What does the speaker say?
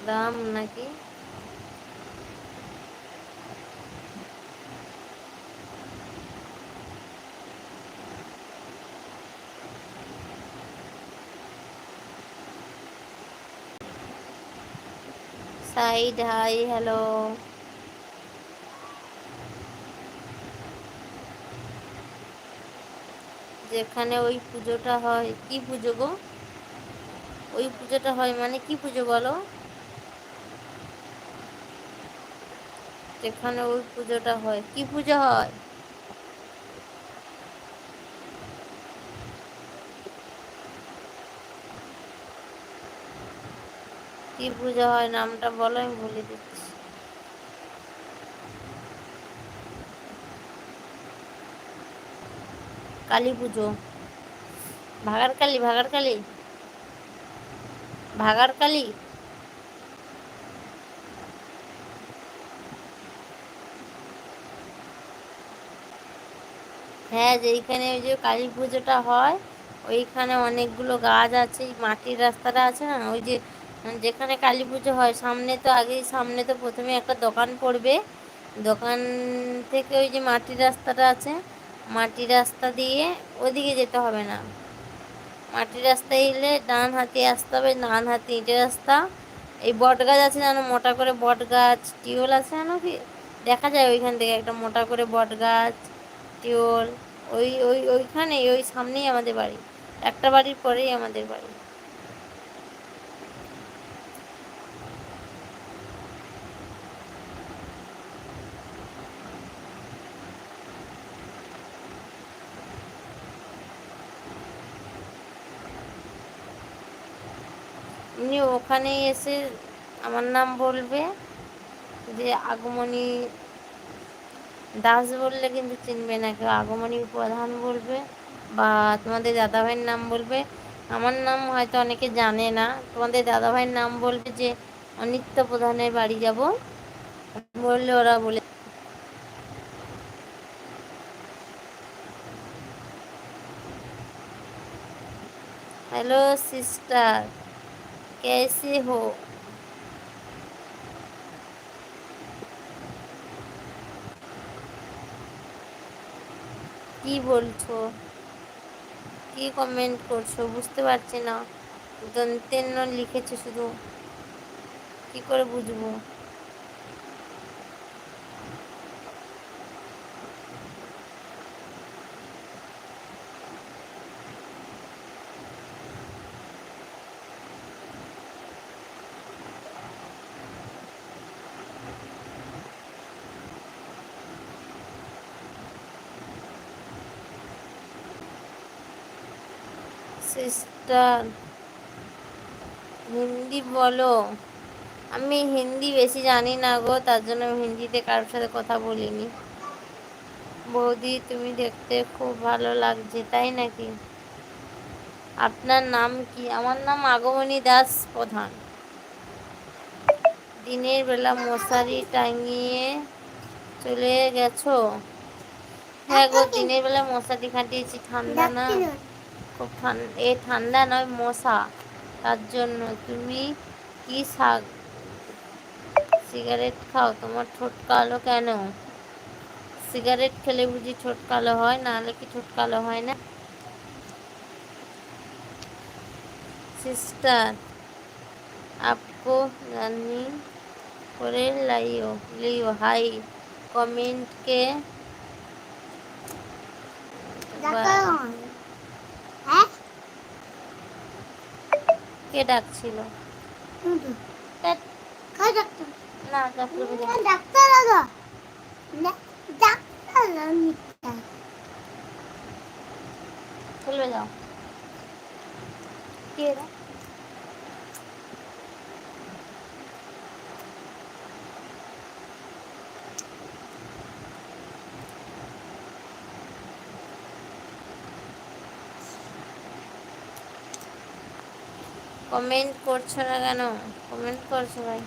রাম নাকি? Side hi, hello. যেখানে ওই পুজোটা হয়, কি পুজো গো? ওই পুজোটা হয় মানে কি পুজো বলো? যেখানে ওই পুজোটা হয়, কি পুজো হয়? কি পুজো হয় নামটা বলো, আমি বলে দিচ্ছি। কালী পুজো। ভাগাড়কালী, ভাগাড়কালী, ভাগাড়কালী। হ্যাঁ, যেইখানে ওই যে কালী পুজোটা হয় ওইখানে অনেকগুলো গাছ আছে, মাটির রাস্তাটা আছে না, ওই যে যেখানে কালী পুজো হয় সামনে তো আগেই, সামনে তো প্রথমে একটা দোকান পড়বে, দোকান থেকে ওই যে মাটির রাস্তাটা আছে, মাটির রাস্তা দিয়ে ওদিকে যেতে হবে না, মাটির রাস্তায় এলে ডান হাতে আসতে হবে, ডান হাতে ইটের রাস্তা। এই বট গাছ আছে জানো, মোটা করে বট গাছ, টিউল আছে জানো কি, দেখা যায় ওইখান থেকে একটা মোটা করে বট গাছ, টিউল, ওইখানেই, ওই সামনেই আমাদের বাড়ি, একটা বাড়ির পরেই আমাদের বাড়ি। এমনি ওখানেই এসে আমার নাম বলবে, যে আগমনী দাস বললে কিন্তু চিনবে না কেউ, আগমনী প্রধান বলবে, বা তোমাদের দাদাভাইয়ের নাম বলবে। আমার নাম হয়তো অনেকে জানে না, তোমাদের দাদাভাইয়ের নাম বলবে যে অনিত্য প্রধানের বাড়ি যাব, বললে ওরা বলে। हेलो सिस्टर, कैसे हो? কি বলছো, কি কমেন্ট করছো বুঝতে পারছি না, দন্তের ন লিখেছো শুধু, কি করে বুঝবো? সিস্টার হিন্দি বলো। আমি হিন্দি বেশি জানি না গো, তার জন্য আমি হিন্দিতে কারোর সাথে কথা বলিনি। বৌদি তুমি দেখতে খুব ভালো লাগছে, তাই নাকি? আপনার নাম কি? আমার নাম আগমনী দাস প্রধান। দিনের বেলা মশারি টাঙিয়ে চলে গেছো? হ্যাঁ গো, দিনের বেলা মশারি খাটিয়েছি, ঠান্ডা না, খুব ঠান্ডা, এ ঠান্ডা নয় মশা, তার জন্য। তুমি কি সিগারেট খাও? তোমার ঠোঁট কালো কেন? সিগারেট খেলে বুঝি ঠোঁট কালো হয়, নাহলে কি ঠোঁট কালো হয় না? सिस्टर आपको रनिंग করে লাইও লিও হাই কমেন্ট के কে ডাকছিল? না ডাক্তার, চলে যাও। কে এরা? কমেন্ট করছো না কেন? কমেন্ট করছো ভাই।